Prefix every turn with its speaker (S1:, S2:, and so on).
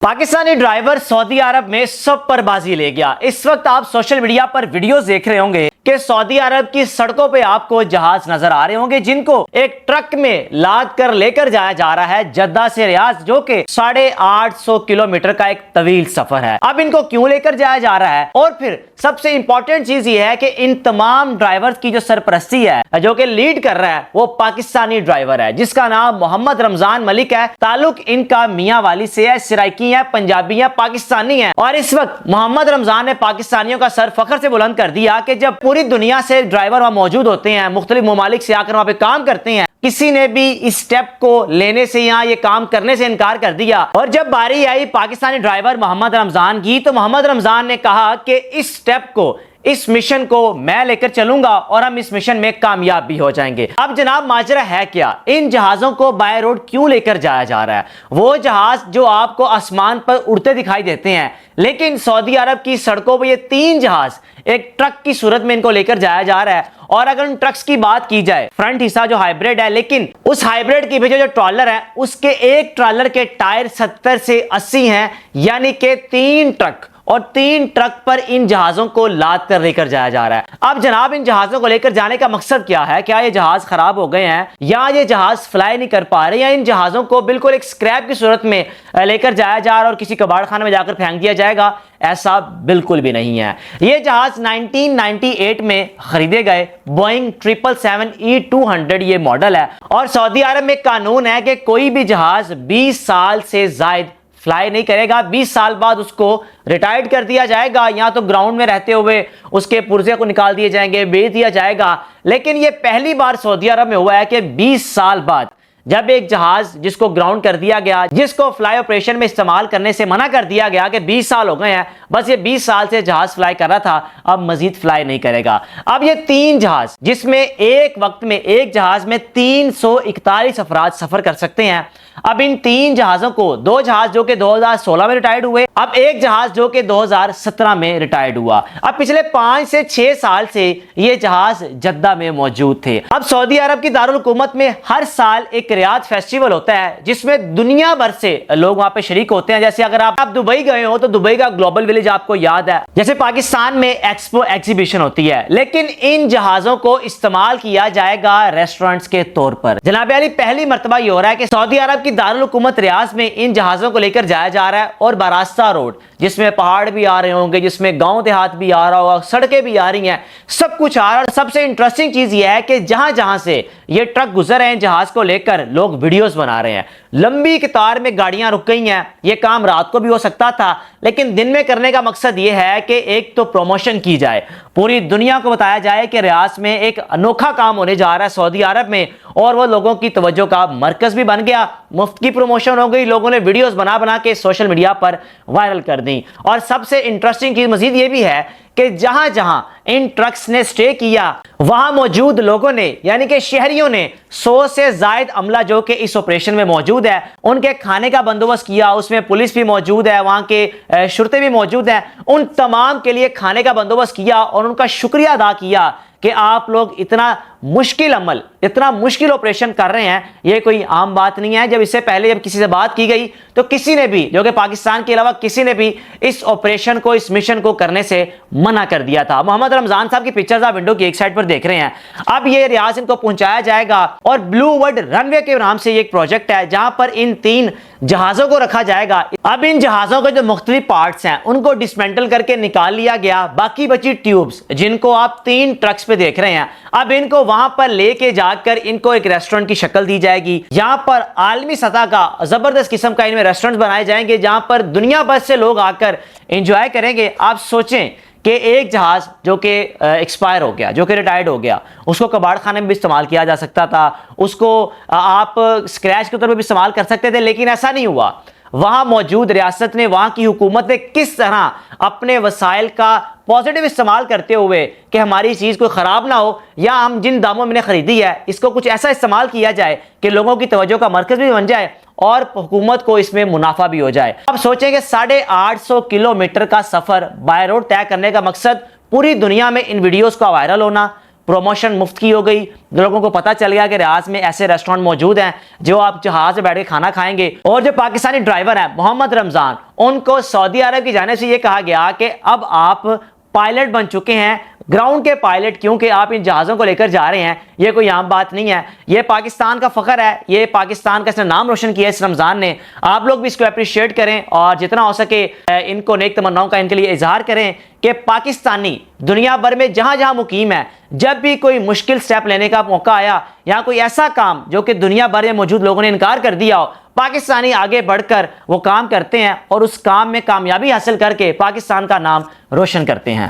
S1: Pakistani driver Saudi अरब में सब पर बाजी ले गया। इस वक्त आप सोशल मीडिया पर वीडियोस देख रहे होंगे कि सऊदी अरब की सड़कों पे आपको जहाज नजर आ रहे होंगे जिनको एक ट्रक में लाद कर लेकर जाया जा रहा है जद्दा से रियाद, जो कि 850 किलोमीटर का एक तवील सफर है। अब इनको क्यों लेकर जाया जा रहा है, और फिर सबसे इंपॉर्टेंट चीज ये है कि इन तमाम ड्राइवर्स की जो सरपरस्ती है, जो कि लीड कर रहा है, वो पाकिस्तानी ड्राइवर है जिसका नाम मोहम्मद रमजान मलिक है। ताल्लुक इनका मियां वाली से है, सिराइकी है, पंजाबी है, पाकिस्तानी है। और इस वक्त मोहम्मद रमजान ने पाकिस्तानियों का सर फख्र से बुलंद कर दिया कि जब पूरी दुनिया से ड्राइवर वहां मौजूद होते हैं, मुख्तलिफ ममालिक से आकर वहां पे काम करते हैं, किसी ने भी इस स्टेप को लेने से या ये काम करने से इनकार कर दिया। और जब बारी आई पाकिस्तानी ड्राइवर मोहम्मद रमजान की, तो मोहम्मद रमजान ने कहा कि इस स्टेप को, इस मिशन को मैं लेकर चलूंगा और हम इस मिशन में कामयाब भी हो जाएंगे। अब जनाब माजरा है क्या, इन जहाजों को बाय रोड क्यों लेकर जाया जा रहा है? वो जहाज जो आपको आसमान पर उड़ते दिखाई देते हैं, लेकिन सऊदी अरब की सड़कों पर ये 3 जहाज एक ट्रक की सूरत में इनको लेकर जाया जा रहा है। और अगर उन ट्रक्स की बात की जाए, फ्रंट हिस्सा जो हाइब्रिड है, लेकिन उस हाइब्रिड के पीछे जो ट्रॉलर है, उसके एक ट्रॉलर के टायर 70 से 80 हैं, यानी कि 3 ट्रक, और 3 ट्रक पर इन जहाजों को लाद कर लेकर जाया जा रहा है। अब जनाब इन जहाजों को लेकर जाने का मकसद क्या है? क्या ये जहाज खराब हो गए हैं, या ये जहाज फ्लाई नहीं कर पा रहे, या इन जहाजों को बिल्कुल एक स्क्रैप की सूरत में लेकर जाया जा रहा है और किसी कबाड़ खाने में जाकर फेंक दिया जाएगा? ऐसा बिल्कुल भी नहीं है। ये जहाज 1998 में खरीदे गए, बोइंग 777-200 ये मॉडल है। और सऊदी अरब में कानून है कि कोई भी जहाज 20 साल से ज्यादा फ्लाई नहीं करेगा। 20 साल बाद उसको रिटायर्ड कर दिया जाएगा, या तो ग्राउंड में रहते हुए उसके पुर्जे को निकाल दिए जाएंगे, बेच दिया जाएगा। लेकिन ये पहली बार सऊदी अरब में हुआ है कि 20 साल बाद जब एक जहाज जिसको ग्राउंड कर दिया गया, जिसको फ्लाई ऑपरेशन में इस्तेमाल करने से मना कर दिया गया कि 20 साल हो गए हैं, बस ये 20 साल से जहाज फ्लाई कर रहा था, अब मजीद फ्लाई नहीं करेगा। अब ये 3 जहाज, जिसमें एक वक्त में एक जहाज में 341 अफराद सफर कर सकते हैं, अब इन 3 जहाजों को, 2 जहाज जो कि 2016 में रिटायर्ड हुए, अब एक जहाज जो कि 2017 में रिटायर्ड हुआ। अब पिछले 5 से 6 साल से ये जहाज जद्दा में मौजूद थे। अब सऊदी अरब की दारुल हुकूमत में हर साल एक रियाद फेस्टिवल होता है जिसमें दुनिया भर से लोग वहां पे शरीक होते हैं। जैसे अगर आप दुबई गए हो तो दुबई का ग्लोबल विलेज आपको याद है। जैसे पाकिस्तान में एक्सपो एग्जीबिशन होती है, लेकिन इन जहाजों को इस्तेमाल किया जाएगा रेस्टोरेंट्स के तौर पर। जनाब अली, पहली मर्तबा ये हो रहा है कि सऊदी अरब की दारुल हुकूमत रियाद में इन जहाजों को लेकर जाया जा रहा है, और बारास्ता रोड जिसमें पहाड़ भी आ रहे होंगे, जिसमें गांव देहात भी आ रहा होगा, सड़कें भी आ रही हैं, सब कुछ आ रहा है। सबसे इंटरेस्टिंग चीज यह है कि जहां जहां से ये ट्रक गुजर रहे हैं जहाज को लेकर, लोग वीडियोस बना रहे हैं। लंबी कतार में गाड़ियां रुक गई हैं। ये काम रात को भी हो सकता था, लेकिन दिन में करने का मकसद ये है कि एक तो प्रमोशन की जाए, पूरी दुनिया को बताया जाए कि रियाद में एक अनोखा काम होने जा रहा है सऊदी अरब में, और वो लोगों की तवज्जो का मरकज भी बन गया। मुफ्त की प्रमोशन हो गई, लोगों ने वीडियोस बना बना के सोशल मीडिया पर वायरल कर दी। और सबसे इंटरेस्टिंग चीज मजीद ये भी है कि जहां जहां इन ट्रक्स ने स्टे किया, वहां मौजूद लोगों ने, यानी कि शहरियों ने 100 से ज्यादा अमला जो कि इस ऑपरेशन में मौजूद है, उनके खाने का बंदोबस्त किया। उसमें पुलिस भी मौजूद है, वहां के शुरते भी मौजूद हैं, उन तमाम के लिए खाने का बंदोबस्त किया और उनका शुक्रिया अदा किया कि आप लोग इतना मुश्किल अमल, इतना मुश्किल ऑपरेशन कर रहे हैं। ये कोई आम बात नहीं है। जब इससे पहले जब किसी से बात की गई तो किसी ने भी, जो कि पाकिस्तान के अलावा किसी ने भी इस ऑपरेशन को, इस मिशन को करने से मना कर दिया था। मोहम्मद रमजान साहब की पिक्चर्स आप विंडो की एक साइड पर देख रहे हैं। अब ये रियाद इनको पहुंचाया जाएगा, और ब्लू वर्ल्ड रनवे के नाम से ये एक प्रोजेक्ट है जहां पर इन 3 जहाजों को रखा जाएगा। अब इन जहाजों के जो मुख्तलिफ पार्ट्स हैं उनको डिसमेंटल करके निकाल लिया गया। बाकी बची ट्यूब्स, जिनको आप 3 ट्रक्स पे देख रहे हैं, अब इनको वहां पर लेके जाकर इनको एक रेस्टोरेंट की शक्ल दी जाएगी। यहां पर आलमी सतह का जबरदस्त किस्म का इनमें रेस्टोरेंट बनाए जाएंगे जहां पर दुनिया भर से लोग आकर एंजॉय करेंगे। आप सोचें कि एक जहाज जो कि एक्सपायर हो गया, जो कि रिटायर्ड हो गया, उसको कबाड़ खाने में भी इस्तेमाल किया जा सकता था, उसको आप स्क्रैच के तौर पर भी इस्तेमाल कर सकते थे, लेकिन ऐसा नहीं हुआ। वहां मौजूद रियासत ने, वहां की हुकूमत ने किस तरह अपने वसाइल का पॉजिटिव इस्तेमाल करते हुए कि हमारी चीज कोई खराब ना हो, या हम जिन दामों में खरीदी है इसको कुछ ऐसा इस्तेमाल किया जाए कि लोगों की तवज्जो का मरकज भी बन जाए और हुकूमत को इसमें मुनाफा भी हो जाए। अब सोचें कि 850 किलोमीटर का सफर बाय रोड तय करने का मकसद पूरी दुनिया में इन वीडियोस का वायरल होना, پروموشن مفت کی ہو گئی، لوگوں کو پتا چل گیا کہ ریاض میں ایسے ریسٹورانٹ موجود ہیں جو آپ جہاز میں بیٹھ کے کھانا کھائیں گے۔ اور جو پاکستانی ڈرائیور ہیں محمد رمضان، ان کو سعودی عرب کی جانب سے یہ کہا گیا کہ اب آپ پائلٹ بن چکے ہیں، گراؤنڈ کے پائلٹ، کیونکہ آپ ان جہازوں کو لے کر جا رہے ہیں۔ یہ کوئی عام بات نہیں ہے، یہ پاکستان کا فخر ہے، یہ پاکستان کا اس نے نام روشن کیا ہے اس رمضان نے۔ آپ لوگ بھی اس کو اپریشیٹ کریں اور جتنا ہو سکے ان کو نیک تمناؤں کا ان کے لیے اظہار کریں کہ پاکستانی دنیا بھر میں جہاں جہاں مقیم ہے، جب بھی کوئی مشکل سٹیپ لینے کا موقع آیا یا کوئی ایسا کام جو کہ دنیا بھر میں موجود لوگوں نے انکار کر دیا ہو، پاکستانی آگے بڑھ کر وہ کام کرتے ہیں اور اس کام میں کامیابی حاصل کر کے پاکستان کا نام روشن کرتے ہیں۔